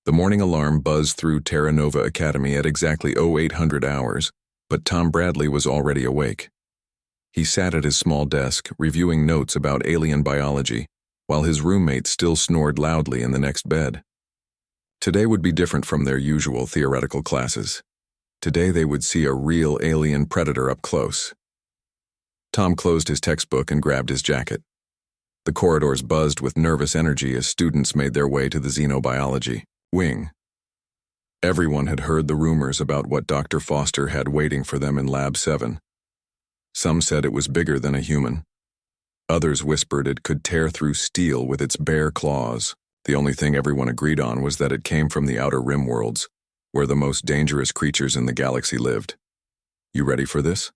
The morning alarm buzzed through Terra Nova Academy at exactly 0800 hours, but Tom Bradley was already awake. He sat at his small desk, reviewing notes about alien biology, while his roommate still snored loudly in the next bed. Today would be different from their usual theoretical classes. Today they would see a real alien predator up close. Tom closed his textbook and grabbed his jacket. The corridors buzzed with nervous energy as students made their way to the xenobiology wing. Everyone had heard the rumors about what Dr. Foster had waiting for them in Lab 7. Some said it was bigger than a human. Others whispered it could tear through steel with its bare claws. The only thing everyone agreed on was that it came from the outer rim worlds, where the most dangerous creatures in the galaxy lived. "You ready for this?"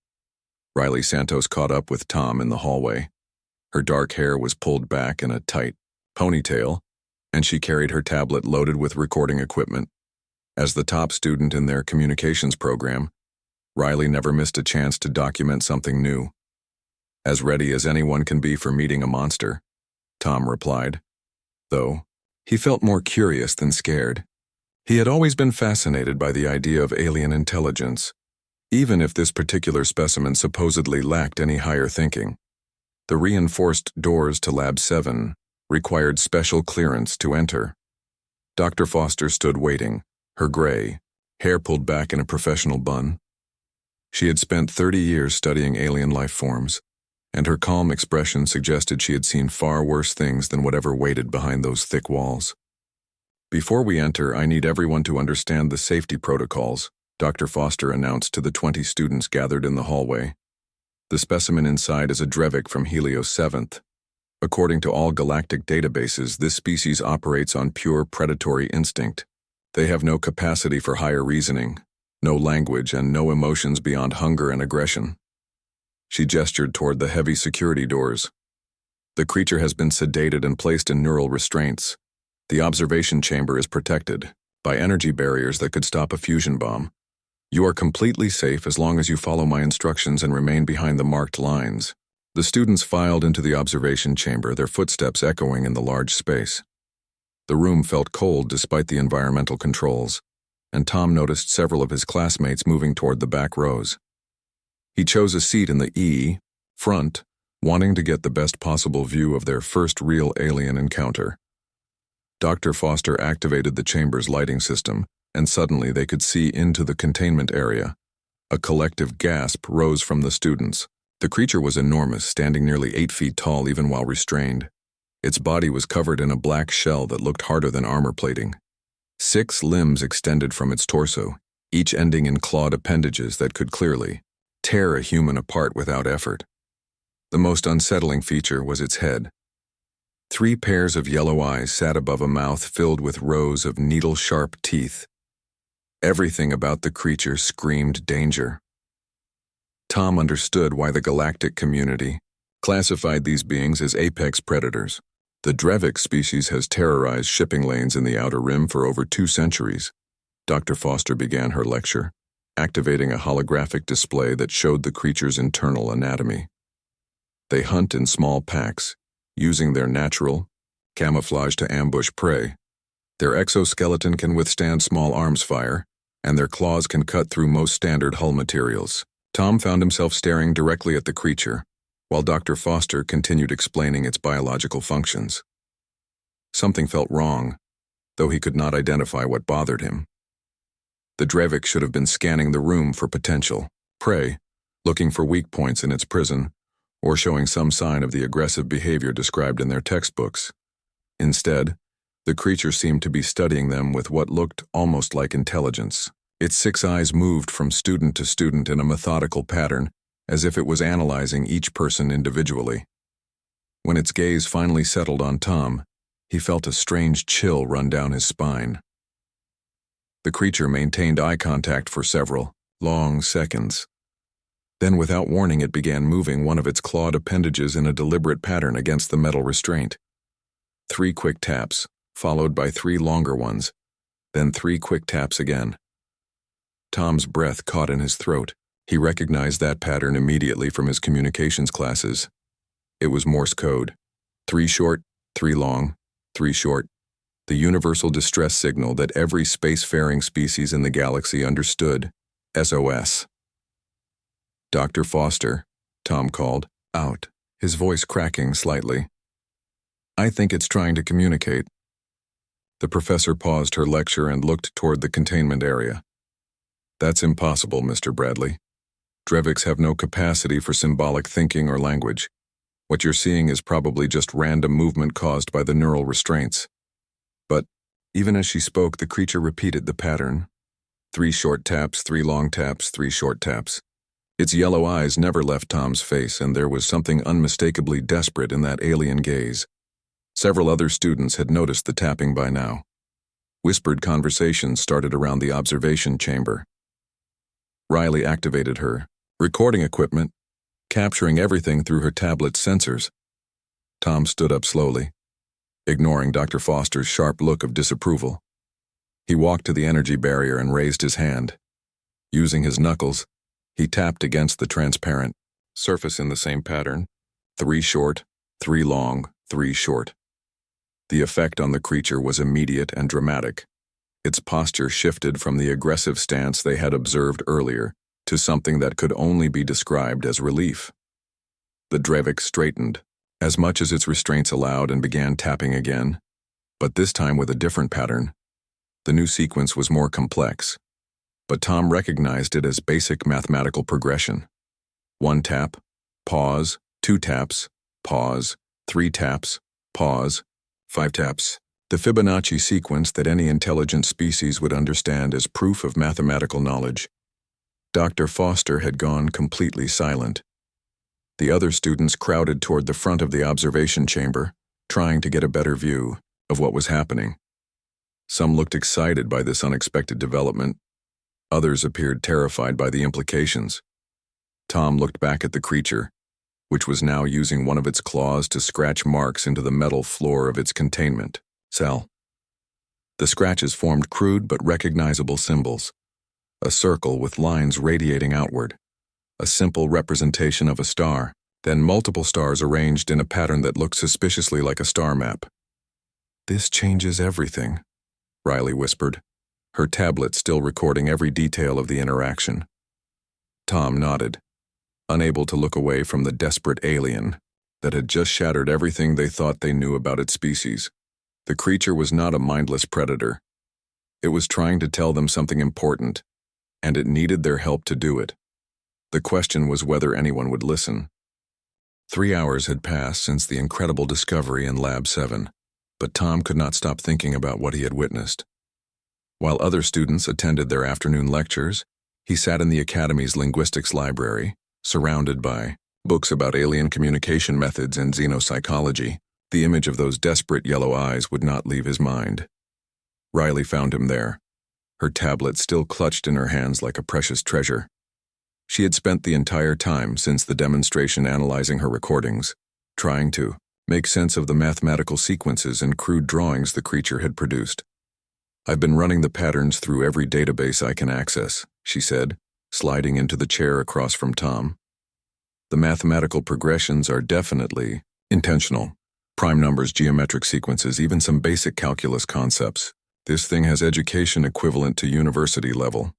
Riley Santos caught up with Tom in the hallway. Her dark hair was pulled back in a tight ponytail, and she carried her tablet loaded with recording equipment. As the top student in their communications program, Riley never missed a chance to document something new. "As ready as anyone can be for meeting a monster," Tom replied. Though, he felt more curious than scared. He had always been fascinated by the idea of alien intelligence, even if this particular specimen supposedly lacked any higher thinking. The reinforced doors to Lab 7 required special clearance to enter. Dr. Foster stood waiting, her gray hair pulled back in a professional bun. She had spent 30 years studying alien life forms, and her calm expression suggested she had seen far worse things than whatever waited behind those thick walls. "Before we enter, I need everyone to understand the safety protocols," Dr. Foster announced to the 20 students gathered in the hallway. "The specimen inside is a Drevik from Helios 7th. According to all galactic databases, this species operates on pure predatory instinct. They have no capacity for higher reasoning, no language, and no emotions beyond hunger and aggression." She gestured toward the heavy security doors. "The creature has been sedated and placed in neural restraints. The observation chamber is protected by energy barriers that could stop a fusion bomb. You are completely safe as long as you follow my instructions and remain behind the marked lines." The students filed into the observation chamber, their footsteps echoing in the large space. The room felt cold despite the environmental controls, and Tom noticed several of his classmates moving toward the back rows. He chose a seat in the front, wanting to get the best possible view of their first real alien encounter. Dr. Foster activated the chamber's lighting system, and suddenly they could see into the containment area. A collective gasp rose from the students. The creature was enormous, standing nearly 8 feet tall even while restrained. Its body was covered in a black shell that looked harder than armor plating. 6 limbs extended from its torso, each ending in clawed appendages that could clearly tear a human apart without effort. The most unsettling feature was its head. 3 pairs of yellow eyes sat above a mouth filled with rows of needle-sharp teeth. Everything about the creature screamed danger. Tom understood why the galactic community classified these beings as apex predators. The Drevik species has terrorized shipping lanes in the Outer Rim for over 2 centuries. Dr. Foster began her lecture, activating a holographic display that showed the creature's internal anatomy. They hunt in small packs, using their natural camouflage to ambush prey. Their exoskeleton can withstand small arms fire, and their claws can cut through most standard hull materials. Tom found himself staring directly at the creature, while Dr. Foster continued explaining its biological functions. Something felt wrong, though he could not identify what bothered him. The Drevik should have been scanning the room for potential prey, looking for weak points in its prison, or showing some sign of the aggressive behavior described in their textbooks. Instead, the creature seemed to be studying them with what looked almost like intelligence. Its 6 eyes moved from student to student in a methodical pattern, as if it was analyzing each person individually. When its gaze finally settled on Tom, he felt a strange chill run down his spine. The creature maintained eye contact for several long seconds. Then, without warning, it began moving one of its clawed appendages in a deliberate pattern against the metal restraint. 3 quick taps, followed by 3 longer ones, then 3 quick taps again. Tom's breath caught in his throat. He recognized that pattern immediately from his communications classes. It was Morse code. 3 short, 3 long, 3 short, the universal distress signal that every spacefaring species in the galaxy understood. SOS. Dr. Foster, Tom called, out, his voice cracking slightly. I think it's trying to communicate. The professor paused her lecture and looked toward the containment area. That's impossible, Mr. Bradley. Dreviks have no capacity for symbolic thinking or language. What you're seeing is probably just random movement caused by the neural restraints. But, even as she spoke, the creature repeated the pattern. 3 short taps, 3 long taps, 3 short taps. Its yellow eyes never left Tom's face, and there was something unmistakably desperate in that alien gaze. Several other students had noticed the tapping by now. Whispered conversations started around the observation chamber. Riley activated her recording equipment, capturing everything through her tablet's sensors. Tom stood up slowly, ignoring Dr. Foster's sharp look of disapproval. He walked to the energy barrier and raised his hand. Using his knuckles, he tapped against the transparent surface in the same pattern. 3 short, 3 long, 3 short. The effect on the creature was immediate and dramatic. Its posture shifted from the aggressive stance they had observed earlier to something that could only be described as relief. The Drevik straightened, as much as its restraints allowed, and began tapping again, but this time with a different pattern. The new sequence was more complex, but Tom recognized it as basic mathematical progression. 1 tap, pause, 2 taps, pause, 3 taps, pause, 5 taps. The Fibonacci sequence that any intelligent species would understand as proof of mathematical knowledge. Dr. Foster had gone completely silent. The other students crowded toward the front of the observation chamber, trying to get a better view of what was happening. Some looked excited by this unexpected development. Others appeared terrified by the implications. Tom looked back at the creature, which was now using one of its claws to scratch marks into the metal floor of its containment cell. The scratches formed crude but recognizable symbols. A circle with lines radiating outward. A simple representation of a star, then multiple stars arranged in a pattern that looked suspiciously like a star map. This changes everything, Riley whispered, her tablet still recording every detail of the interaction. Tom nodded, unable to look away from the desperate alien that had just shattered everything they thought they knew about its species. The creature was not a mindless predator. It was trying to tell them something important, and it needed their help to do it. The question was whether anyone would listen. 3 hours had passed since the incredible discovery in Lab 7, but Tom could not stop thinking about what he had witnessed. While other students attended their afternoon lectures, he sat in the Academy's linguistics library, surrounded by books about alien communication methods and xenopsychology. The image of those desperate yellow eyes would not leave his mind. Riley found him there, her tablet still clutched in her hands like a precious treasure. She had spent the entire time since the demonstration analyzing her recordings, trying to make sense of the mathematical sequences and crude drawings the creature had produced. I've been running the patterns through every database I can access, she said, sliding into the chair across from Tom. The mathematical progressions are definitely intentional. Prime numbers, geometric sequences, even some basic calculus concepts. This thing has education equivalent to university level.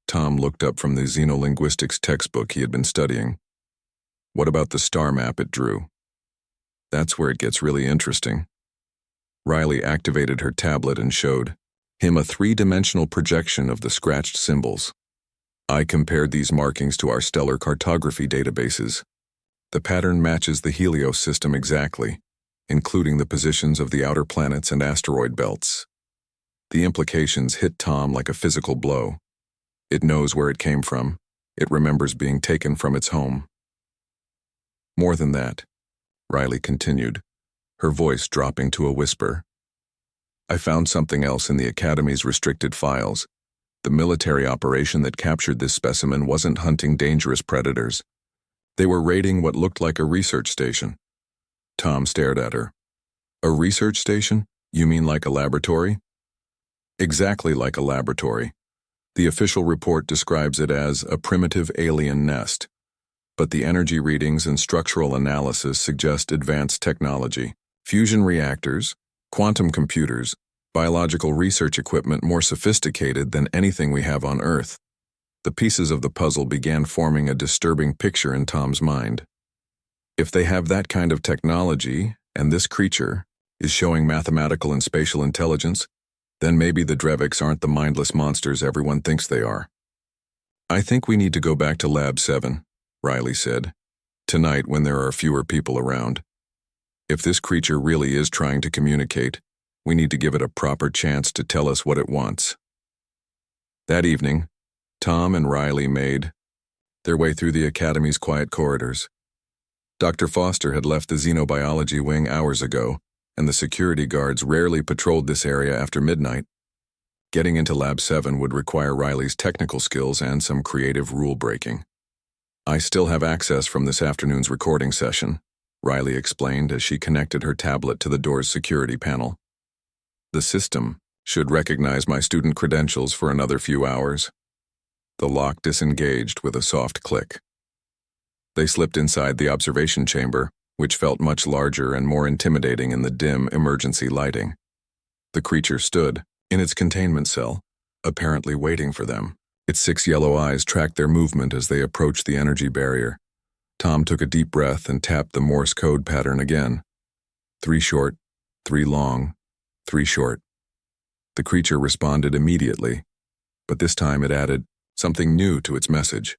Tom looked up from the xenolinguistics textbook he had been studying. What about the star map it drew? That's where it gets really interesting. Riley activated her tablet and showed him a 3-dimensional projection of the scratched symbols. I compared these markings to our stellar cartography databases. The pattern matches the Helios system exactly, including the positions of the outer planets and asteroid belts. The implications hit Tom like a physical blow. It knows where it came from. It remembers being taken from its home. More than that, Riley continued, her voice dropping to a whisper. I found something else in the Academy's restricted files. The military operation that captured this specimen wasn't hunting dangerous predators. They were raiding what looked like a research station. Tom stared at her. A research station? You mean like a laboratory? Exactly like a laboratory. The official report describes it as a primitive alien nest, but the energy readings and structural analysis suggest advanced technology, fusion reactors, quantum computers, Biological research equipment more sophisticated than anything we have on Earth. The pieces of the puzzle began forming a disturbing picture in Tom's mind. If they have that kind of technology, and this creature is showing mathematical and spatial intelligence, then maybe the Dreviks aren't the mindless monsters everyone thinks they are. I think we need to go back to Lab 7, Riley said, tonight when there are fewer people around. If this creature really is trying to communicate, we need to give it a proper chance to tell us what it wants. That evening, Tom and Riley made their way through the Academy's quiet corridors. Dr. Foster had left the xenobiology wing hours ago, and the security guards rarely patrolled this area after midnight. Getting into Lab 7 would require Riley's technical skills and some creative rule-breaking. I still have access from this afternoon's recording session, Riley explained as she connected her tablet to the door's security panel. The system should recognize my student credentials for another few hours. The lock disengaged with a soft click. They slipped inside the observation chamber, which felt much larger and more intimidating in the dim emergency lighting. The creature stood in its containment cell, apparently waiting for them. Its 6 yellow eyes tracked their movement as they approached the energy barrier. Tom took a deep breath and tapped the Morse code pattern again. 3 short, 3 long, 3 short. The creature responded immediately, but this time it added something new to its message.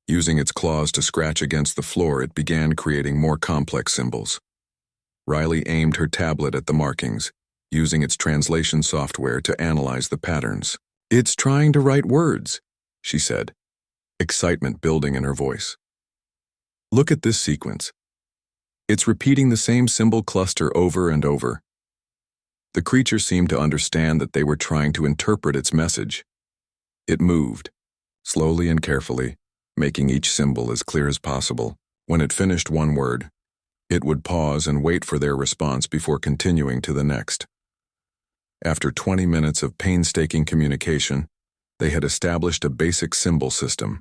Using its claws to scratch against the floor, it began creating more complex symbols. Riley aimed her tablet at the markings, using its translation software to analyze the patterns. "It's trying to write words," she said, excitement building in her voice. "Look at this sequence. It's repeating the same symbol cluster over and over." The creature seemed to understand that they were trying to interpret its message. It moved, slowly and carefully, making each symbol as clear as possible. When it finished one word, it would pause and wait for their response before continuing to the next. After 20 minutes of painstaking communication, they had established a basic symbol system.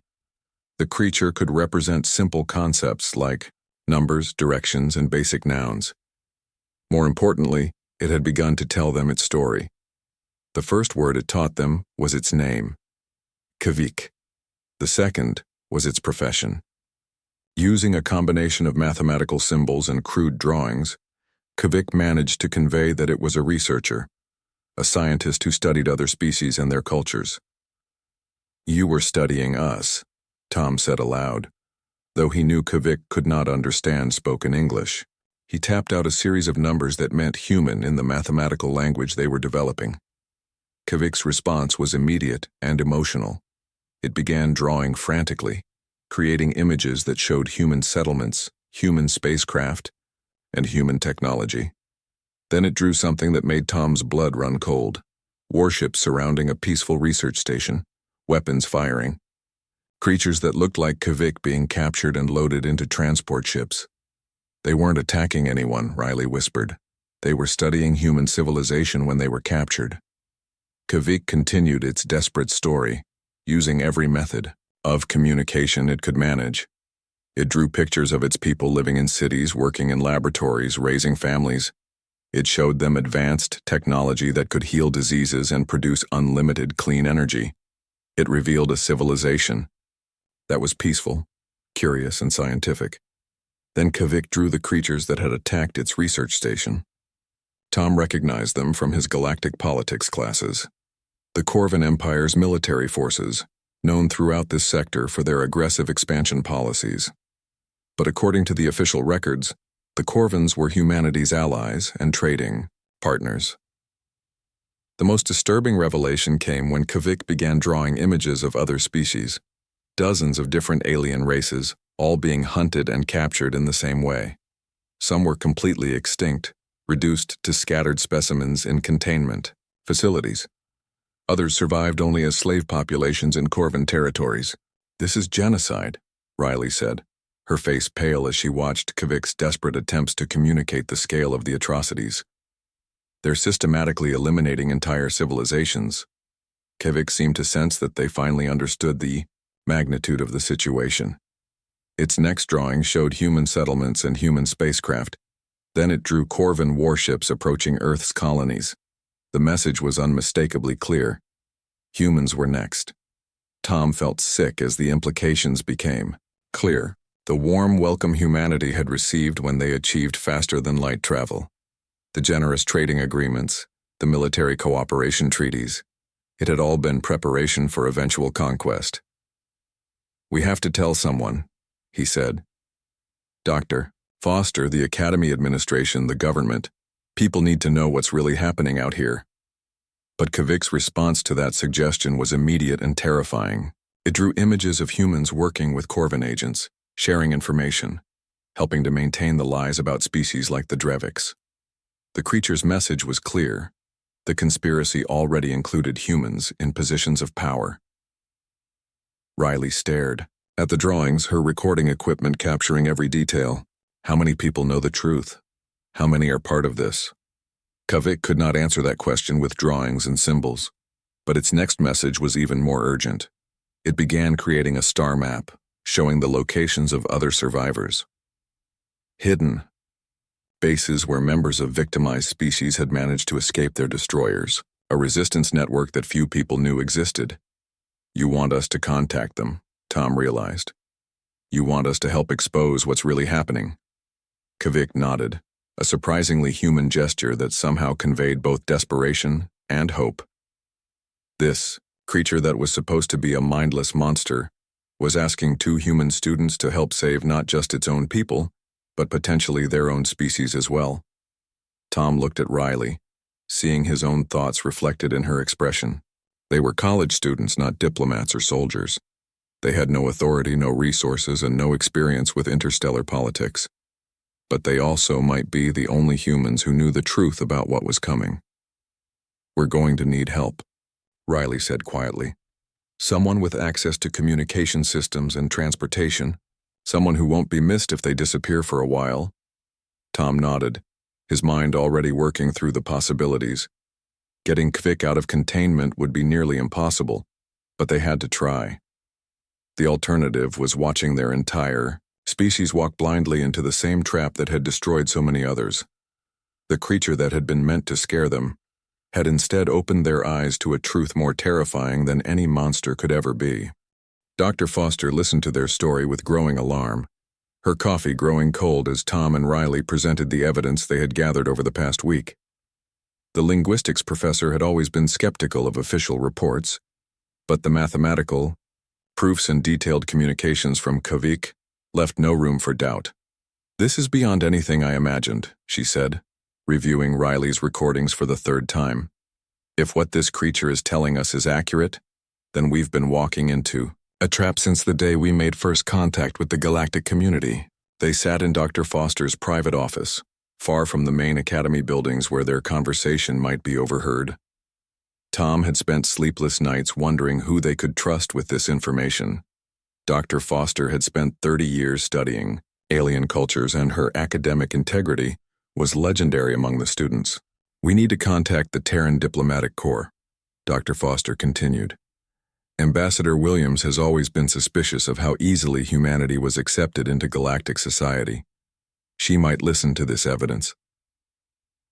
The creature could represent simple concepts like numbers, directions, and basic nouns. More importantly, it had begun to tell them its story. The first word it taught them was its name, Kavik. The second was its profession. Using a combination of mathematical symbols and crude drawings, Kavik managed to convey that it was a researcher, a scientist who studied other species and their cultures. "You were studying us," Tom said aloud, though he knew Kavik could not understand spoken English. He tapped out a series of numbers that meant human in the mathematical language they were developing. Kavik's response was immediate and emotional. It began drawing frantically, creating images that showed human settlements, human spacecraft, and human technology. Then it drew something that made Tom's blood run cold. Warships surrounding a peaceful research station, weapons firing. Creatures that looked like Kavik being captured and loaded into transport ships. "They weren't attacking anyone," Riley whispered. "They were studying human civilization when they were captured." Kavik continued its desperate story, using every method of communication it could manage. It drew pictures of its people living in cities, working in laboratories, raising families. It showed them advanced technology that could heal diseases and produce unlimited clean energy. It revealed a civilization that was peaceful, curious, and scientific. Then Kavik drew the creatures that had attacked its research station. Tom recognized them from his galactic politics classes. The Corvin Empire's military forces, known throughout this sector for their aggressive expansion policies. But according to the official records, the Corvins were humanity's allies and trading partners. The most disturbing revelation came when Kavik began drawing images of other species, dozens of different alien races, all being hunted and captured in the same way. Some were completely extinct, reduced to scattered specimens in containment facilities. Others survived only as slave populations in Corvin territories. "This is genocide," Riley said, her face pale as she watched Kavik's desperate attempts to communicate the scale of the atrocities. "They're systematically eliminating entire civilizations." Kavik seemed to sense that they finally understood the magnitude of the situation. Its next drawing showed human settlements and human spacecraft. Then it drew Corvin warships approaching Earth's colonies. The message was unmistakably clear. Humans were next. Tom felt sick as the implications became clear. The warm welcome humanity had received when they achieved faster-than-light travel. The generous trading agreements, the military cooperation treaties. It had all been preparation for eventual conquest. "We have to tell someone," he said. "Dr. Foster, the Academy administration, the government. People need to know what's really happening out here." But Kavik's response to that suggestion was immediate and terrifying. It drew images of humans working with Corvin agents, sharing information, helping to maintain the lies about species like the Dreviks. The creature's message was clear. The conspiracy already included humans in positions of power. Riley stared at the drawings, her recording equipment capturing every detail. How many people know the truth? How many are part of this? Kavik could not answer that question with drawings and symbols, but its next message was even more urgent. It began creating a star map, showing the locations of other survivors. Hidden bases where members of victimized species had managed to escape their destroyers, a resistance network that few people knew existed. "You want us to contact them," Tom realized. "You want us to help expose what's really happening." Kavik nodded, a surprisingly human gesture that somehow conveyed both desperation and hope. This creature that was supposed to be a mindless monster was asking two human students to help save not just its own people, but potentially their own species as well. Tom looked at Riley, seeing his own thoughts reflected in her expression. They were college students, not diplomats or soldiers. They had no authority, no resources, and no experience with interstellar politics. But they also might be the only humans who knew the truth about what was coming. "We're going to need help," Riley said quietly. "Someone with access to communication systems and transportation. Someone who won't be missed if they disappear for a while." Tom nodded, his mind already working through the possibilities. Getting Kvik out of containment would be nearly impossible, but they had to try. The alternative was watching their entire species walk blindly into the same trap that had destroyed so many others. The creature that had been meant to scare them had instead opened their eyes to a truth more terrifying than any monster could ever be. Dr. Foster listened to their story with growing alarm, her coffee growing cold as Tom and Riley presented the evidence they had gathered over the past week. The linguistics professor had always been skeptical of official reports, but the mathematical proofs and detailed communications from Kavik left no room for doubt. "This is beyond anything I imagined," she said, reviewing Riley's recordings for the third time. "If what this creature is telling us is accurate, then we've been walking into a trap since the day we made first contact with the galactic community." They sat in Dr. Foster's private office, far from the main academy buildings where their conversation might be overheard. Tom had spent sleepless nights wondering who they could trust with this information. Dr. Foster had spent 30 years studying alien cultures, and her academic integrity was legendary among the students. "We need to contact the Terran Diplomatic Corps," Dr. Foster continued. "Ambassador Williams has always been suspicious of how easily humanity was accepted into galactic society. She might listen to this evidence."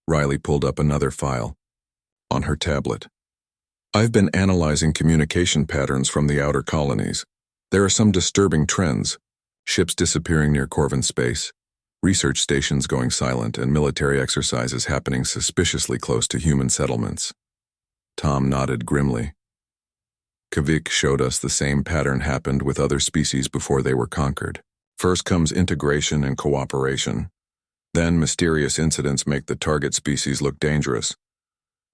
Riley pulled up another file on her tablet. "I've been analyzing communication patterns from the outer colonies. There are some disturbing trends: ships disappearing near Corvin space, research stations going silent, and military exercises happening suspiciously close to human settlements." Tom nodded grimly. "Kavik showed us the same pattern happened with other species before they were conquered. First comes integration and cooperation. Then mysterious incidents make the target species look dangerous.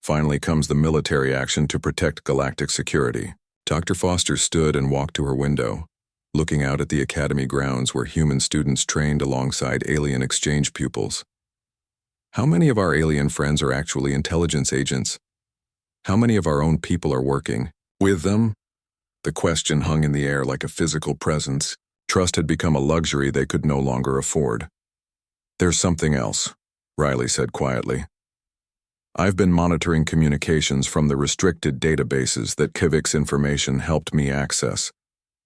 Finally comes the military action to protect galactic security." Dr. Foster stood and walked to her window, looking out at the academy grounds where human students trained alongside alien exchange pupils. "How many of our alien friends are actually intelligence agents? How many of our own people are working with them?" The question hung in the air like a physical presence. Trust had become a luxury they could no longer afford. "There's something else," Riley said quietly. "I've been monitoring communications from the restricted databases that Kivik's information helped me access.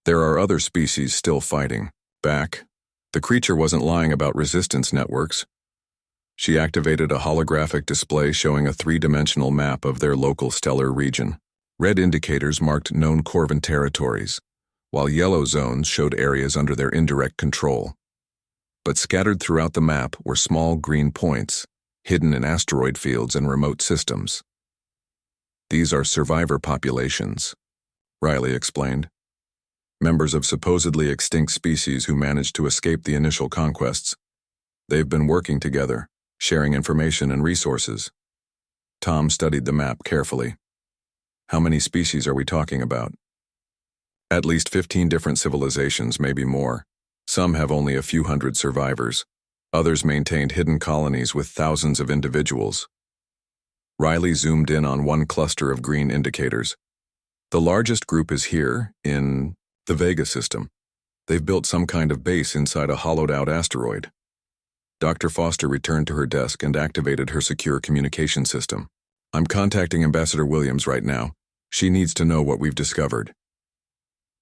There are other species still fighting back. The creature wasn't lying about resistance networks. She activated a holographic display showing a three-dimensional map of their local stellar region. Red indicators marked known Corvan territories, while yellow zones showed areas under their indirect control. But scattered throughout the map were small green points, hidden in asteroid fields and remote systems. These are survivor populations, Riley explained. Members of supposedly extinct species who managed to escape the initial conquests. They've been working together, sharing information and resources. Tom studied the map carefully. How many species are we talking about? At least 15 different civilizations, maybe more. Some have only a few hundred survivors. Others maintained hidden colonies with thousands of individuals. Riley zoomed in on one cluster of green indicators. The largest group is here, in the Vega system. They've built some kind of base inside a hollowed-out asteroid. Dr. Foster returned to her desk and activated her secure communication system. I'm contacting Ambassador Williams right now. She needs to know what we've discovered.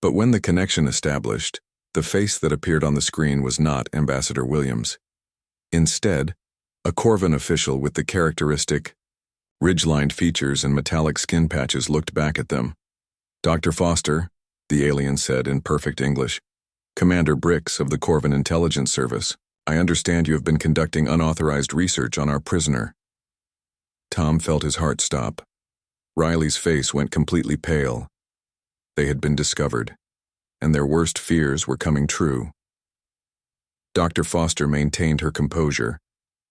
But when the connection established, the face that appeared on the screen was not Ambassador Williams. Instead, a Corvan official with the characteristic ridge-lined features and metallic skin patches looked back at them. Dr. Foster, the alien said in perfect English, Commander Brix of the Corvan Intelligence Service, I understand you have been conducting unauthorized research on our prisoner. Tom felt his heart stop. Riley's face went completely pale. They had been discovered, and their worst fears were coming true. Dr. Foster maintained her composure,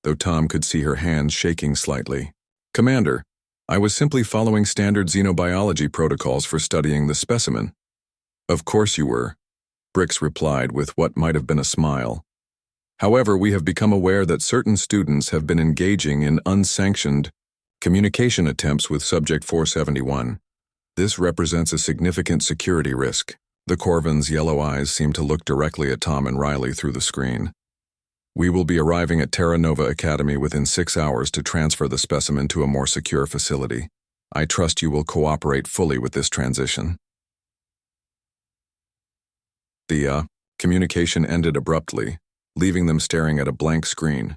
though Tom could see her hands shaking slightly. Commander, I was simply following standard xenobiology protocols for studying the specimen. Of course you were, Brix replied with what might have been a smile. However, we have become aware that certain students have been engaging in unsanctioned communication attempts with Subject 471. This represents a significant security risk. The Corvan's yellow eyes seemed to look directly at Tom and Riley through the screen. We will be arriving at Terra Nova Academy within 6 hours to transfer the specimen to a more secure facility. I trust you will cooperate fully with this transition. The communication ended abruptly, leaving them staring at a blank screen.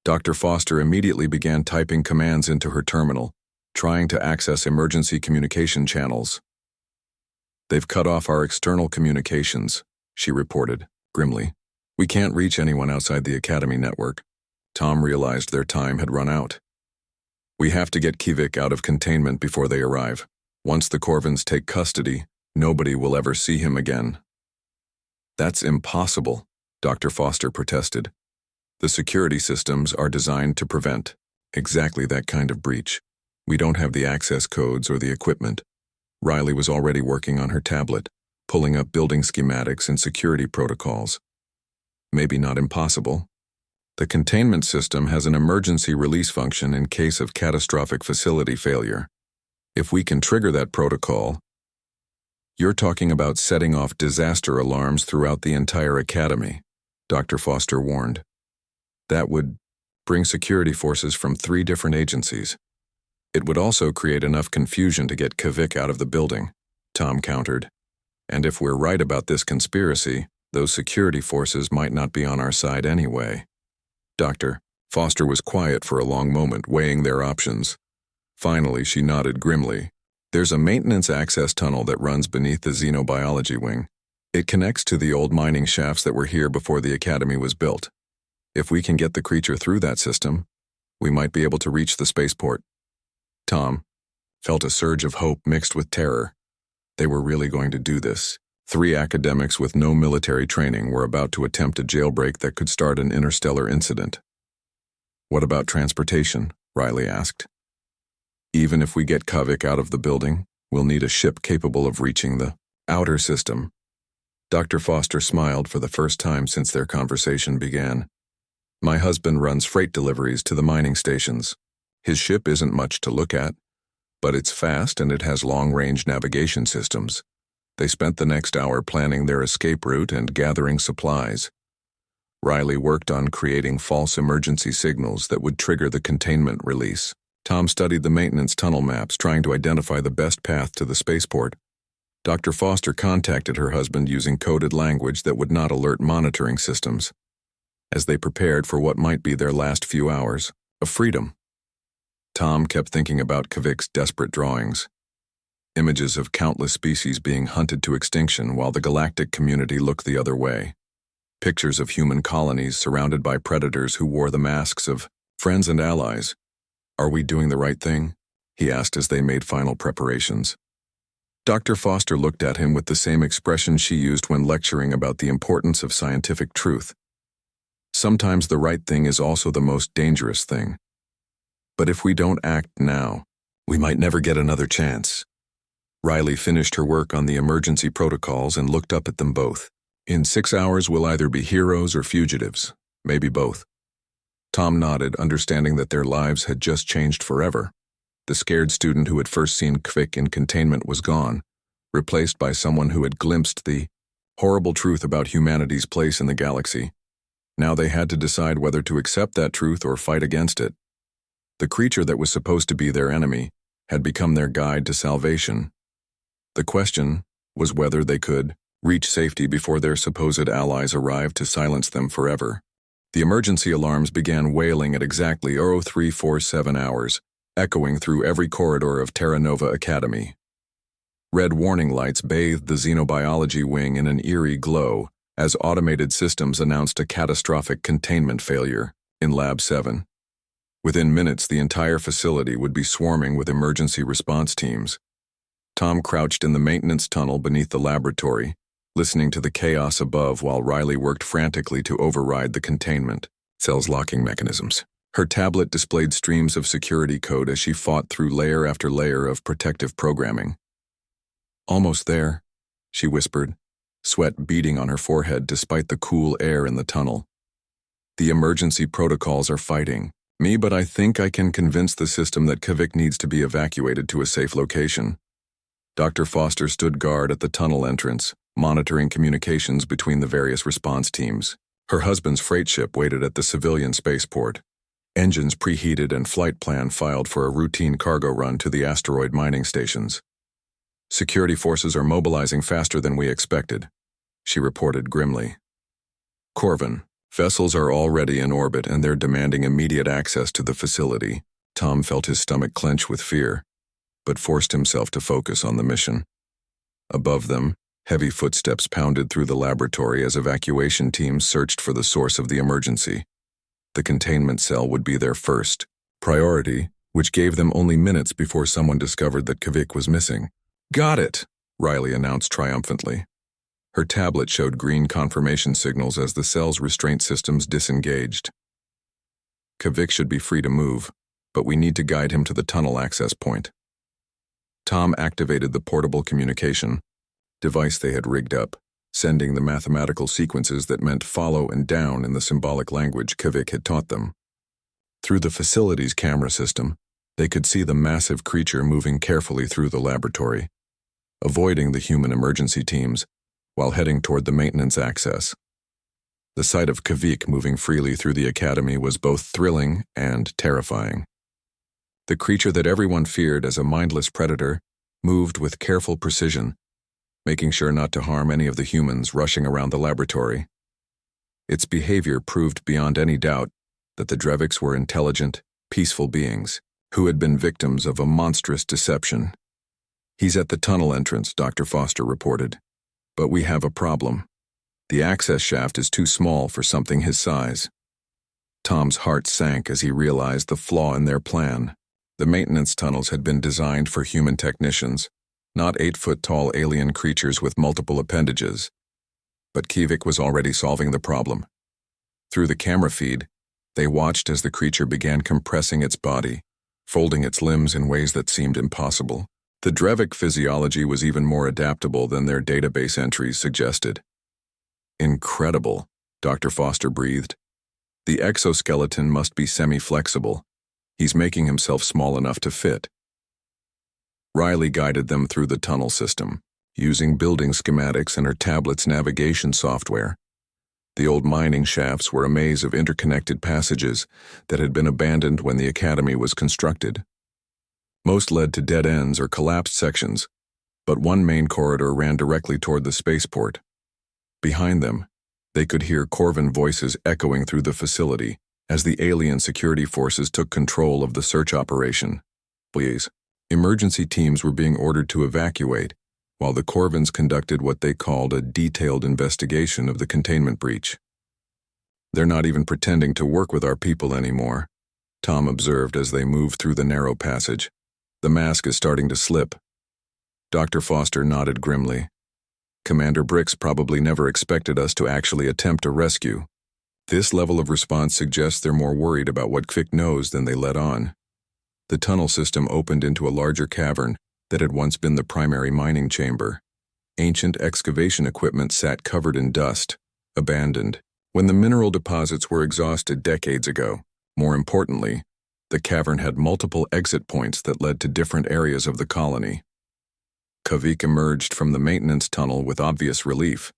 Dr. Foster immediately began typing commands into her terminal, trying to access emergency communication channels. They've cut off our external communications, she reported, grimly. We can't reach anyone outside the Academy network. Tom realized their time had run out. We have to get Kivik out of containment before they arrive. Once the Corvans take custody, nobody will ever see him again. That's impossible, Dr. Foster protested. The security systems are designed to prevent exactly that kind of breach. We don't have the access codes or the equipment. Riley was already working on her tablet, pulling up building schematics and security protocols. Maybe not impossible. The containment system has an emergency release function in case of catastrophic facility failure. If we can trigger that protocol, you're talking about setting off disaster alarms throughout the entire academy, Dr. Foster warned. That would bring security forces from 3 different agencies. It would also create enough confusion to get Kivik out of the building, Tom countered. And if we're right about this conspiracy, those security forces might not be on our side anyway. Dr. Foster was quiet for a long moment, weighing their options. Finally, she nodded grimly. There's a maintenance access tunnel that runs beneath the xenobiology wing. It connects to the old mining shafts that were here before the academy was built. If we can get the creature through that system, we might be able to reach the spaceport. Tom felt a surge of hope mixed with terror. They were really going to do this. 3 academics with no military training were about to attempt a jailbreak that could start an interstellar incident. What about transportation? Riley asked. Even if we get Kavik out of the building, we'll need a ship capable of reaching the outer system. Dr. Foster smiled for the first time since their conversation began. My husband runs freight deliveries to the mining stations. His ship isn't much to look at, but it's fast and it has long-range navigation systems. They spent the next hour planning their escape route and gathering supplies. Riley worked on creating false emergency signals that would trigger the containment release. Tom studied the maintenance tunnel maps, trying to identify the best path to the spaceport. Dr. Foster contacted her husband using coded language that would not alert monitoring systems. as they prepared for what might be their last few hours of freedom. Tom kept thinking about Kavik's desperate drawings. Images of countless species being hunted to extinction while the galactic community looked the other way. Pictures of human colonies surrounded by predators who wore the masks of friends and allies. "Are we doing the right thing?" he asked as they made final preparations. Dr. Foster looked at him with the same expression she used when lecturing about the importance of scientific truth. Sometimes the right thing is also the most dangerous thing. But if we don't act now, we might never get another chance. Riley finished her work on the emergency protocols and looked up at them both. "In 6 hours we'll either be heroes or fugitives, maybe both." Tom nodded, understanding that their lives had just changed forever. The scared student who had first seen Kvik in containment was gone, replaced by someone who had glimpsed the horrible truth about humanity's place in the galaxy. Now they had to decide whether to accept that truth or fight against it. The creature that was supposed to be their enemy had become their guide to salvation. The question was whether they could reach safety before their supposed allies arrived to silence them forever. The emergency alarms began wailing at exactly 0347 hours, echoing through every corridor of Terra Nova Academy. Red warning lights bathed the xenobiology wing in an eerie glow as automated systems announced a catastrophic containment failure in Lab 7. Within minutes, the entire facility would be swarming with emergency response teams. Tom crouched in the maintenance tunnel beneath the laboratory, listening to the chaos above while Riley worked frantically to override the containment cell's locking mechanisms. Her tablet displayed streams of security code as she fought through layer after layer of protective programming. "Almost there," she whispered, sweat beading on her forehead despite the cool air in the tunnel. "The emergency protocols are fighting me, but I think I can convince the system that Kvik needs to be evacuated to a safe location." Dr. Foster stood guard at the tunnel entrance, monitoring communications between the various response teams. Her husband's freight ship waited at the civilian spaceport. Engines preheated and flight plan filed for a routine cargo run to the asteroid mining stations. "Security forces are mobilizing faster than we expected," she reported grimly. "Corvin, vessels are already in orbit and they're demanding immediate access to the facility." Tom felt his stomach clench with fear, but forced himself to focus on the mission. Above them, heavy footsteps pounded through the laboratory as evacuation teams searched for the source of the emergency. The containment cell would be their first priority, which gave them only minutes before someone discovered that Kvik was missing. "Got it," Riley announced triumphantly. Her tablet showed green confirmation signals as the cell's restraint systems disengaged. "Kvik should be free to move, but we need to guide him to the tunnel access point." Tom activated the portable communication device they had rigged up, sending the mathematical sequences that meant follow and down in the symbolic language Kvik had taught them. Through the facility's camera system, they could see the massive creature moving carefully through the laboratory, avoiding the human emergency teams while heading toward the maintenance access. The sight of Kvik moving freely through the academy was both thrilling and terrifying. The creature that everyone feared as a mindless predator moved with careful precision, making sure not to harm any of the humans rushing around the laboratory. Its behavior proved beyond any doubt that the Dreviks were intelligent, peaceful beings who had been victims of a monstrous deception. "He's at the tunnel entrance," Dr. Foster reported. "But we have a problem. The access shaft is too small for something his size." Tom's heart sank as he realized the flaw in their plan. The maintenance tunnels had been designed for human technicians, not 8-foot-tall alien creatures with multiple appendages. But Kvik was already solving the problem. Through the camera feed, they watched as the creature began compressing its body, folding its limbs in ways that seemed impossible. The Drevik physiology was even more adaptable than their database entries suggested. "Incredible," Dr. Foster breathed. "The exoskeleton must be semi-flexible. He's making himself small enough to fit." Riley guided them through the tunnel system, using building schematics and her tablet's navigation software. The old mining shafts were a maze of interconnected passages that had been abandoned when the academy was constructed. Most led to dead ends or collapsed sections, but one main corridor ran directly toward the spaceport. Behind them, They could hear Corvin voices echoing through the facility as the alien security forces took control of the search operation. Please. Emergency teams were being ordered to evacuate, while the Corvins conducted what they called a detailed investigation of the containment breach. They're not even pretending to work with our people anymore, Tom observed as they moved through the narrow passage. The mask is starting to slip. Dr. Foster nodded grimly. Commander Brix probably never expected us to actually attempt a rescue. This level of response suggests they're more worried about what Kvik knows than they let on. The tunnel system opened into a larger cavern that had once been the primary mining chamber. Ancient excavation equipment sat covered in dust, abandoned. When the mineral deposits were exhausted decades ago, more importantly, the cavern had multiple exit points that led to different areas of the colony. Kvik emerged from the maintenance tunnel with obvious relief,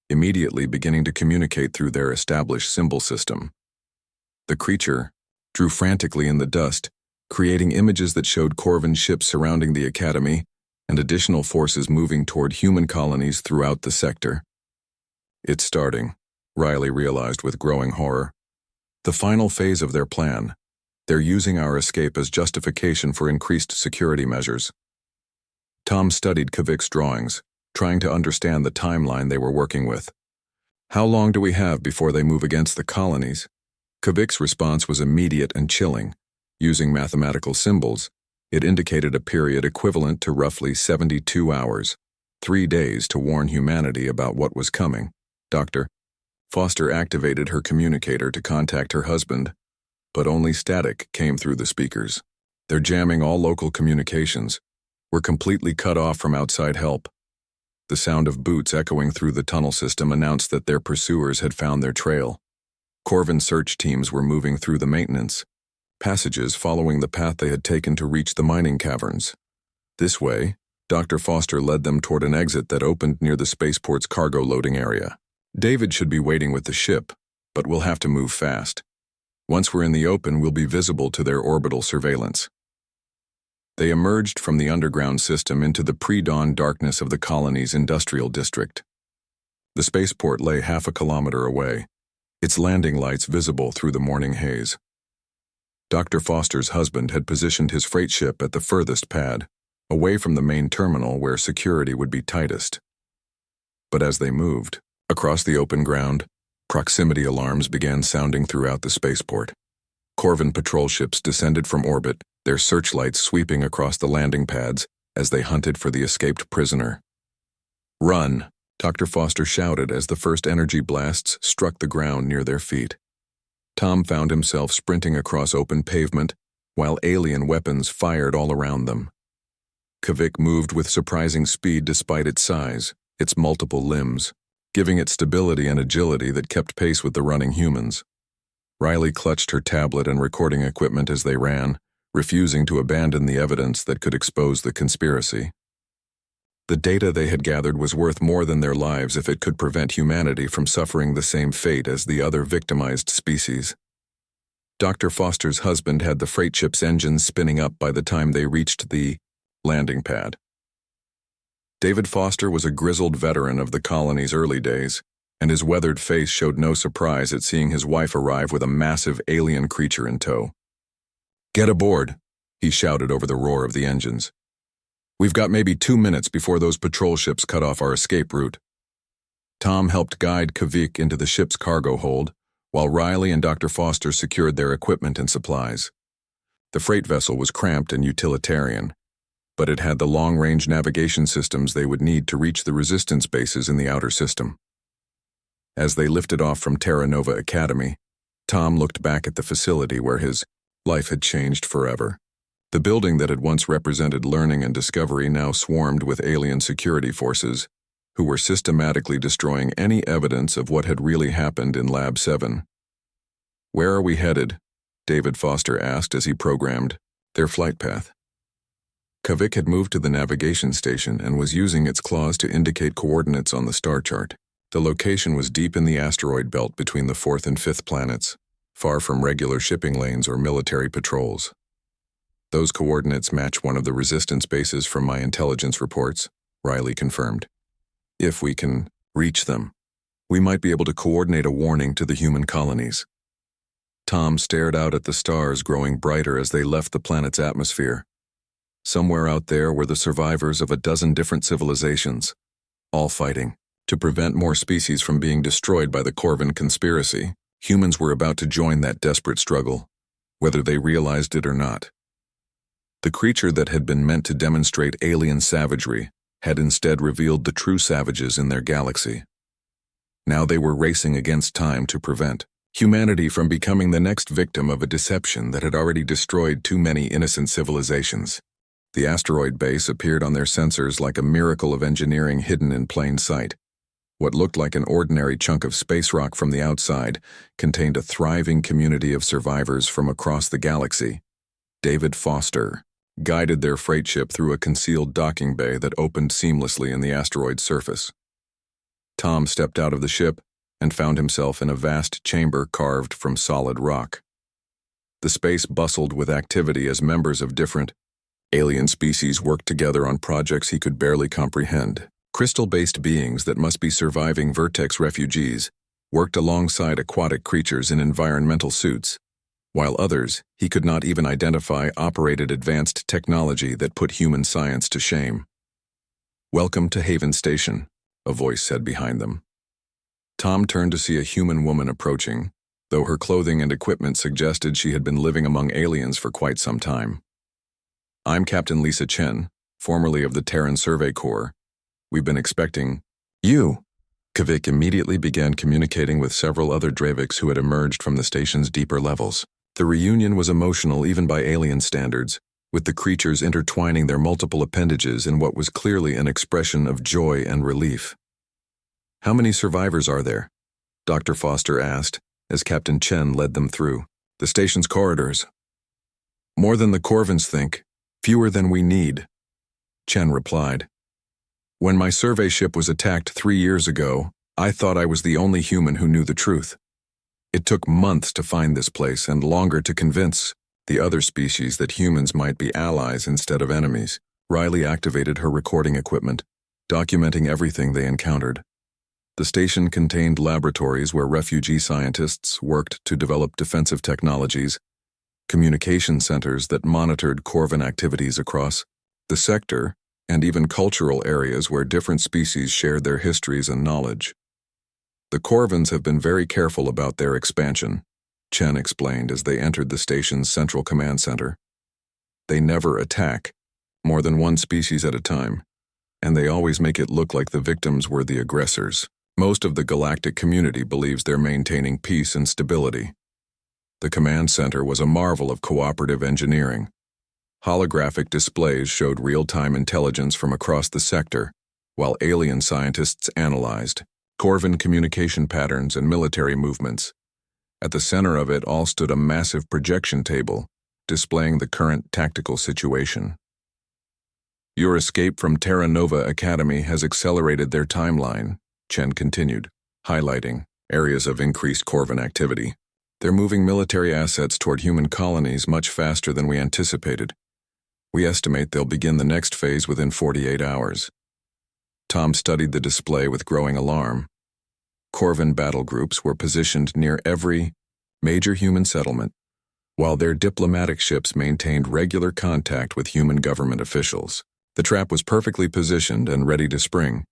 immediately beginning to communicate through their established symbol system. The creature drew frantically in the dust, creating images that showed Corvin ships surrounding the academy and additional forces moving toward human colonies throughout the sector. It's starting, Riley realized with growing horror. The final phase of their plan. They're using our escape as justification for increased security measures. Tom studied Kvik's drawings, trying to understand the timeline they were working with. How long do we have before they move against the colonies? Kvik's response was immediate and chilling. Using mathematical symbols, it indicated a period equivalent to roughly 72 hours, 3 days to warn humanity about what was coming. Dr. Foster activated her communicator to contact her husband, but only static came through the speakers. They're jamming all local communications. We're completely cut off from outside help. The sound of boots echoing through the tunnel system announced that their pursuers had found their trail. Corvin search teams were moving through the maintenance passages following the path they had taken to reach the mining caverns. This way, Dr. Foster led them toward an exit that opened near the spaceport's cargo loading area. David should be waiting with the ship, but we'll have to move fast. Once we're in the open, we'll be visible to their orbital surveillance. They emerged from the underground system into the pre-dawn darkness of the colony's industrial district. The spaceport lay half a kilometer away, its landing lights visible through the morning haze. Dr. Foster's husband had positioned his freight ship at the furthest pad, away from the main terminal where security would be tightest. But as they moved, across the open ground, proximity alarms began sounding throughout the spaceport. Corvin patrol ships descended from orbit, their searchlights sweeping across the landing pads as they hunted for the escaped prisoner. "Run!" Dr. Foster shouted as the first energy blasts struck the ground near their feet. Tom found himself sprinting across open pavement, while alien weapons fired all around them. Kvik moved with surprising speed despite its size, its multiple limbs, giving it stability and agility that kept pace with the running humans. Riley clutched her tablet and recording equipment as they ran, refusing to abandon the evidence that could expose the conspiracy. The data they had gathered was worth more than their lives if it could prevent humanity from suffering the same fate as the other victimized species. Dr. Foster's husband had the freight ship's engines spinning up by the time they reached the landing pad. David Foster was a grizzled veteran of the colony's early days, and his weathered face showed no surprise at seeing his wife arrive with a massive alien creature in tow. "Get aboard," he shouted over the roar of the engines. "We've got maybe 2 minutes before those patrol ships cut off our escape route." Tom helped guide Kvik into the ship's cargo hold, while Riley and Dr. Foster secured their equipment and supplies. The freight vessel was cramped and utilitarian, but it had the long-range navigation systems they would need to reach the resistance bases in the outer system. As they lifted off from Terra Nova Academy, Tom looked back at the facility where his life had changed forever. The building that had once represented learning and discovery now swarmed with alien security forces, who were systematically destroying any evidence of what had really happened in Lab 7. "Where are we headed?" David Foster asked as he programmed their flight path. Kvik had moved to the navigation station and was using its claws to indicate coordinates on the star chart. The location was deep in the asteroid belt between the 4th and 5th planets, far from regular shipping lanes or military patrols. "Those coordinates match one of the resistance bases from my intelligence reports," Riley confirmed. "If we can reach them." We might be able to coordinate a warning to the human colonies. Tom stared out at the stars growing brighter as they left the planet's atmosphere. Somewhere out there were the survivors of a dozen different civilizations, all fighting to prevent more species from being destroyed by the Corvin conspiracy. Humans were about to join that desperate struggle, whether they realized it or not. The creature that had been meant to demonstrate alien savagery had instead revealed the true savages in their galaxy. Now they were racing against time to prevent humanity from becoming the next victim of a deception that had already destroyed too many innocent civilizations. The asteroid base appeared on their sensors like a miracle of engineering hidden in plain sight. What looked like an ordinary chunk of space rock from the outside contained a thriving community of survivors from across the galaxy. David Foster guided their freight ship through a concealed docking bay that opened seamlessly in the asteroid's surface. Tom stepped out of the ship and found himself in a vast chamber carved from solid rock. The space bustled with activity as members of different alien species worked together on projects he could barely comprehend. Crystal-based beings that must be surviving Vertex refugees worked alongside aquatic creatures in environmental suits, while others he could not even identify operated advanced technology that put human science to shame. "Welcome to Haven Station," a voice said behind them. Tom turned to see a human woman approaching, though her clothing and equipment suggested she had been living among aliens for quite some time. "I'm Captain Lisa Chen, formerly of the Terran Survey Corps. We've been expecting you." Kavik immediately began communicating with several other Draviks who had emerged from the station's deeper levels. The reunion was emotional even by alien standards, with the creatures intertwining their multiple appendages in what was clearly an expression of joy and relief. "How many survivors are there?" Dr. Foster asked, as Captain Chen led them through the station's corridors. "More than the Corvins think, fewer than we need," Chen replied. "When my survey ship was attacked 3 years ago, I thought I was the only human who knew the truth. It took months to find this place and longer to convince the other species that humans might be allies instead of enemies." Riley activated her recording equipment, documenting everything they encountered. The station contained laboratories where refugee scientists worked to develop defensive technologies, communication centers that monitored Corvin activities across the sector, and even cultural areas where different species shared their histories and knowledge. "The Corvins have been very careful about their expansion," Chen explained as they entered the station's central command center. "They never attack, more than one species at a time, and they always make it look like the victims were the aggressors. Most of the galactic community believes they're maintaining peace and stability." The command center was a marvel of cooperative engineering. Holographic displays showed real-time intelligence from across the sector, while alien scientists analyzed Corvin communication patterns and military movements. At the center of it all stood a massive projection table, displaying the current tactical situation. "Your escape from Terra Nova Academy has accelerated their timeline," Chen continued, highlighting areas of increased Corvin activity. "They're moving military assets toward human colonies much faster than we anticipated. We estimate they'll begin the next phase within 48 hours. Tom studied the display with growing alarm. Corvin battle groups were positioned near every major human settlement, while their diplomatic ships maintained regular contact with human government officials. The trap was perfectly positioned and ready to spring.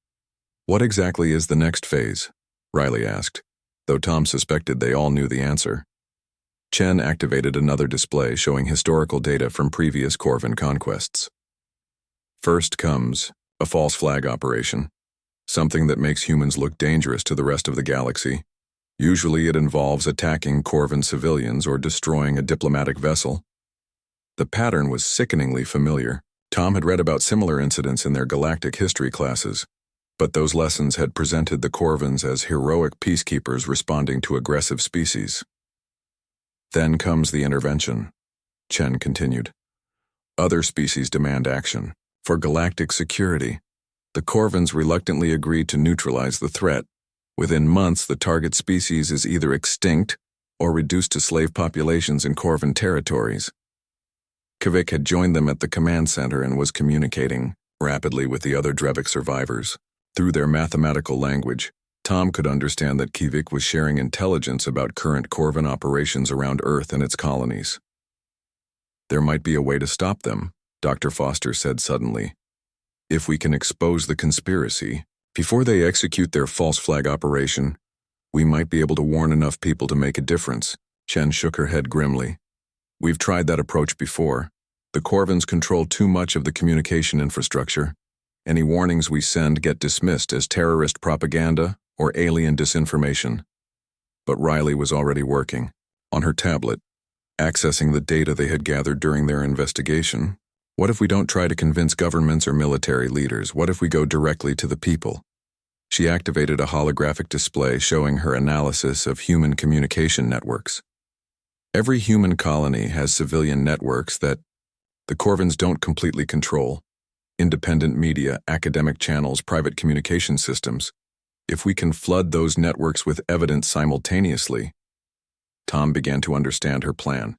"What exactly is the next phase?" Riley asked, though Tom suspected they all knew the answer. Chen activated another display showing historical data from previous Corvin conquests. "First comes a false flag operation, something that makes humans look dangerous to the rest of the galaxy. Usually it involves attacking Corvin civilians or destroying a diplomatic vessel." The pattern was sickeningly familiar. Tom had read about similar incidents in their galactic history classes, but those lessons had presented the Corvins as heroic peacekeepers responding to aggressive species. "Then comes the intervention," Chen continued. "Other species demand action. For galactic security, the Corvins reluctantly agreed to neutralize the threat. Within months, the target species is either extinct or reduced to slave populations in Corvin territories." Kavik had joined them at the command center and was communicating rapidly with the other Drevik survivors. Through their mathematical language, Tom could understand that Kivik was sharing intelligence about current Corvin operations around Earth and its colonies. There might be a way to stop them, Dr. Foster said suddenly. If we can expose the conspiracy, before they execute their false flag operation, we might be able to warn enough people to make a difference. Chen shook her head grimly. We've tried that approach before. The Corvins control too much of the communication infrastructure. Any warnings we send get dismissed as terrorist propaganda or alien disinformation. But Riley was already working, on her tablet, accessing the data they had gathered during their investigation. What if we don't try to convince governments or military leaders? What if we go directly to the people? She activated a holographic display showing her analysis of human communication networks. Every human colony has civilian networks that the Corvins don't completely control. Independent media, academic channels, private communication systems. If we can flood those networks with evidence simultaneously, Tom began to understand her plan.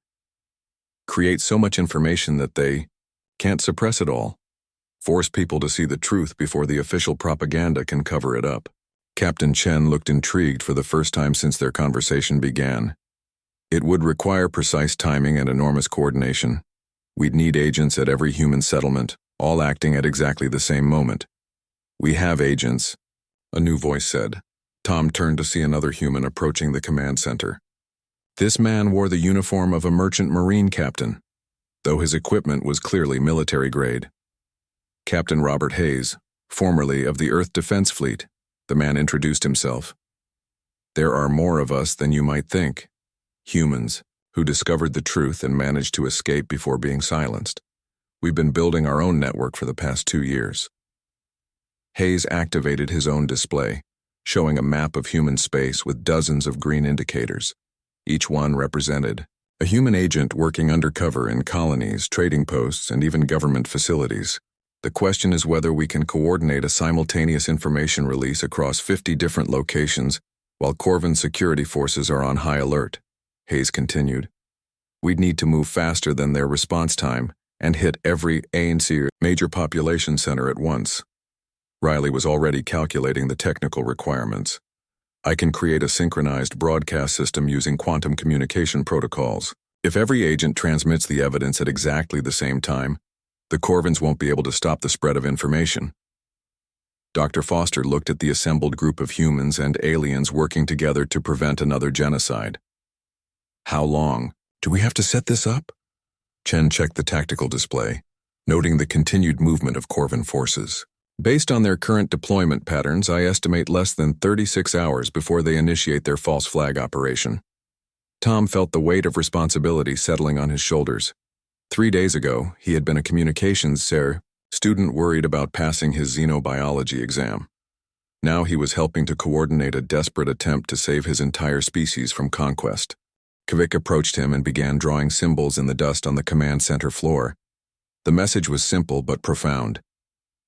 Create so much information that they can't suppress it all. Force people to see the truth before the official propaganda can cover it up. Captain Chen looked intrigued for the first time since their conversation began. It would require precise timing and enormous coordination. We'd need agents at every human settlement, all acting at exactly the same moment. We have agents, a new voice said. Tom turned to see another human approaching the command center. This man wore the uniform of a merchant marine captain, though his equipment was clearly military grade. Captain Robert Hayes, formerly of the Earth Defense Fleet, the man introduced himself. There are more of us than you might think. Humans, who discovered the truth and managed to escape before being silenced. We've been building our own network for the past 2 years. Hayes activated his own display, showing a map of human space with dozens of green indicators. Each one represented a human agent working undercover in colonies, trading posts, and even government facilities. The question is whether we can coordinate a simultaneous information release across 50 different locations while Corvin security forces are on high alert, Hayes continued. We'd need to move faster than their response time and hit every ANC major population center at once. Riley was already calculating the technical requirements. I can create a synchronized broadcast system using quantum communication protocols. If every agent transmits the evidence at exactly the same time, the Corvins won't be able to stop the spread of information. Dr. Foster looked at the assembled group of humans and aliens working together to prevent another genocide. How long do we have to set this up? Chen checked the tactical display, noting the continued movement of Corvin forces. Based on their current deployment patterns, I estimate less than 36 hours before they initiate their false flag operation. Tom felt the weight of responsibility settling on his shoulders. 3 days ago, he had been a communications student worried about passing his xenobiology exam. Now he was helping to coordinate a desperate attempt to save his entire species from conquest. Kivik approached him and began drawing symbols in the dust on the command center floor. The message was simple but profound.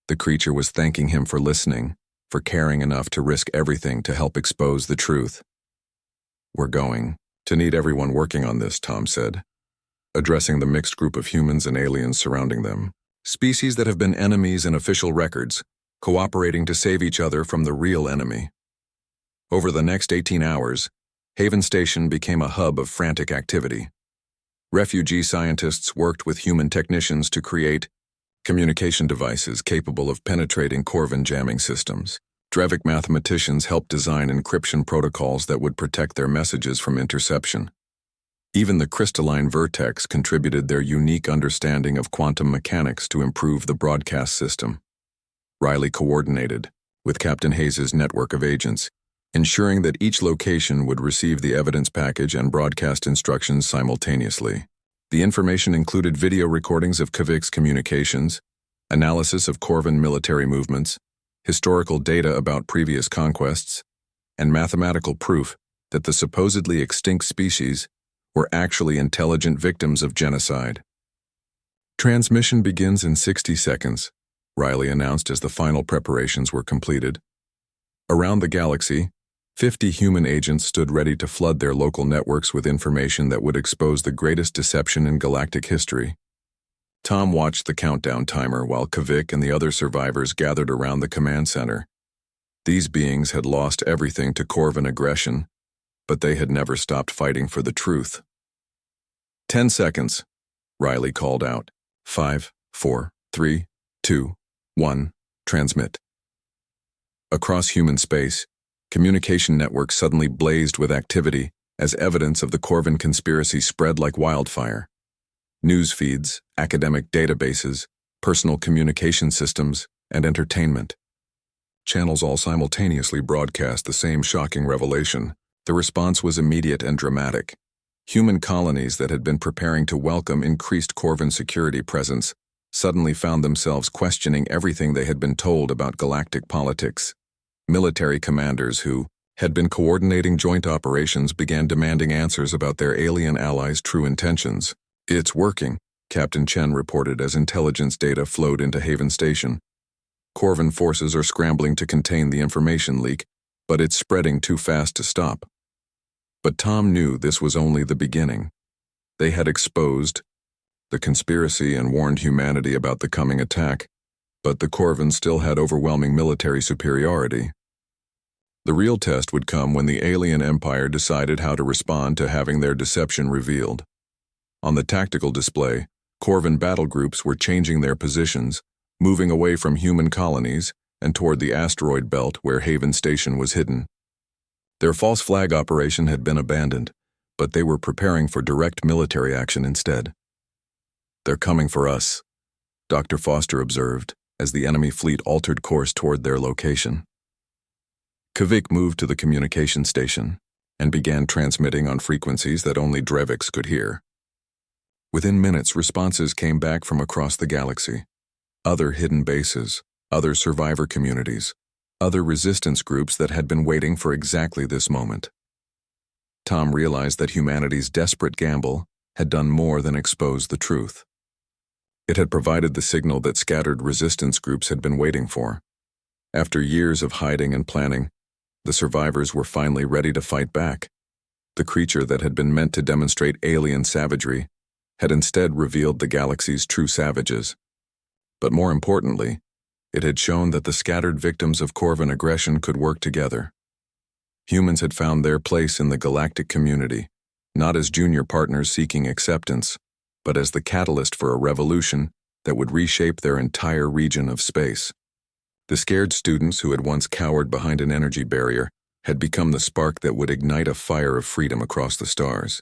The creature was thanking him for listening, for caring enough to risk everything to help expose the truth. We're going to need everyone working on this, Tom said, addressing the mixed group of humans and aliens surrounding them. Species that have been enemies in official records, cooperating to save each other from the real enemy. Over the next 18 hours, Haven Station became a hub of frantic activity. Refugee scientists worked with human technicians to create communication devices capable of penetrating Corvin jamming systems. Drevik mathematicians helped design encryption protocols that would protect their messages from interception. Even the crystalline vertex contributed their unique understanding of quantum mechanics to improve the broadcast system. Riley coordinated with Captain Hayes' network of agents, ensuring that each location would receive the evidence package and broadcast instructions simultaneously. The information included video recordings of Kivik's communications, analysis of Corvin military movements, historical data about previous conquests, and mathematical proof that the supposedly extinct species were actually intelligent victims of genocide. Transmission begins in 60 seconds, Riley announced as the final preparations were completed. Around the galaxy, 50 human agents stood ready to flood their local networks with information that would expose the greatest deception in galactic history. Tom watched the countdown timer while Kivik and the other survivors gathered around the command center. These beings had lost everything to Corvan aggression, but they had never stopped fighting for the truth. 10 seconds, Riley called out. 5, 4, 3, 2, 1, transmit. Across human space, communication networks suddenly blazed with activity as evidence of the Corvan conspiracy spread like wildfire. News feeds, academic databases, personal communication systems, and entertainment. Channels all simultaneously broadcast the same shocking revelation. The response was immediate and dramatic. Human colonies that had been preparing to welcome increased Corvan security presence suddenly found themselves questioning everything they had been told about galactic politics. Military commanders who had been coordinating joint operations began demanding answers about their alien allies' true intentions. "It's working," Captain Chen reported as intelligence data flowed into Haven Station. "Corvan forces are scrambling to contain the information leak, but it's spreading too fast to stop." But Tom knew this was only the beginning. They had exposed the conspiracy and warned humanity about the coming attack, but the Corvan still had overwhelming military superiority. The real test would come when the alien empire decided how to respond to having their deception revealed. On the tactical display, Corvan battle groups were changing their positions, moving away from human colonies and toward the asteroid belt where Haven Station was hidden. Their false flag operation had been abandoned, but they were preparing for direct military action instead. "They're coming for us," Dr. Foster observed as the enemy fleet altered course toward their location. Kavik moved to the communication station and began transmitting on frequencies that only Drevix could hear. Within minutes, responses came back from across the galaxy. Other hidden bases, other survivor communities, other resistance groups that had been waiting for exactly this moment. Tom realized that humanity's desperate gamble had done more than expose the truth. It had provided the signal that scattered resistance groups had been waiting for. After years of hiding and planning, the survivors were finally ready to fight back. The creature that had been meant to demonstrate alien savagery had instead revealed the galaxy's true savages. But more importantly, it had shown that the scattered victims of Corvan aggression could work together. Humans had found their place in the galactic community, not as junior partners seeking acceptance, but as the catalyst for a revolution that would reshape their entire region of space. The scared students who had once cowered behind an energy barrier had become the spark that would ignite a fire of freedom across the stars.